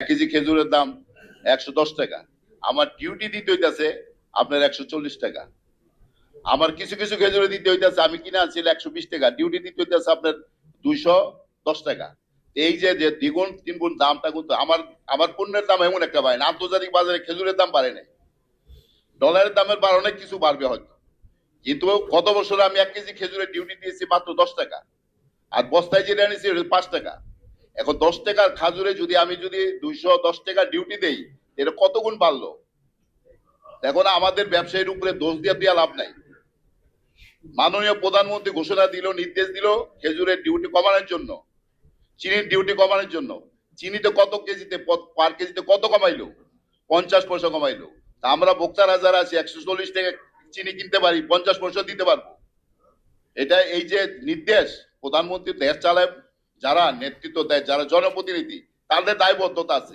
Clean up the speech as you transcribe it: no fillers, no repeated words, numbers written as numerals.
KG খেজুরের দাম 110 টাকা, আমার ডিউটি দিতে হইতেছে আপনার 140 টাকা। আমার কিছু কিছু খেজুরে দিতে হইতেছে, আমি কিনে আনছি 120 টাকা, ডিউটি দিতে হইতেছে আপনার 210 টাকা। এই যে যে দ্বিগুণ তিনগুণ দামটা কিন্তু আমার আমার পণ্যের দাম এমন একটা বাড়ে না, আন্তর্জাতিক বাজারে খেজুরের দাম বাড়ে নাই, ডলারের দামের বার অনেক কিছু বাড়বে হয়তো, কিন্তু গত বছর আমি 1 কেজি খেজুরের ডিউটি দিয়েছি মাত্র 10 টাকা, আর বস্তায় যেটা এনেছি 5 টাকা। এখন 10 টাকার খাজুরে আমি যদি 210 টাকা ডিউটি দেই, এটা কত গুণ বাড়লো। এখন আমাদের ব্যবসায়ীর উপরে দোষ দিয়ে লাভ নাই। মাননীয় প্রধানমন্ত্রী ঘোষণা দিল, নির্দেশ দিল খেজুরের ডিউটি কমানোর জন্য, চিনির ডিউটি কমানোর জন্য। চিনিতে কত কেজিতে, পার কেজিতে কত কমাইলো? 50 পয়সা কমাইলো। তা আমরা ভোক্তারা যারা আছি 140 টাকা চিনি কিনতে পারি, 50 পয়সা দিতে পারবো। এটা এই যে নির্দেশ, প্রধানমন্ত্রী দেশ চালায়, যারা নেতৃত্ব দেয়, যারা জনপ্রতিনিধি, তাদের দায়বদ্ধতা আছে।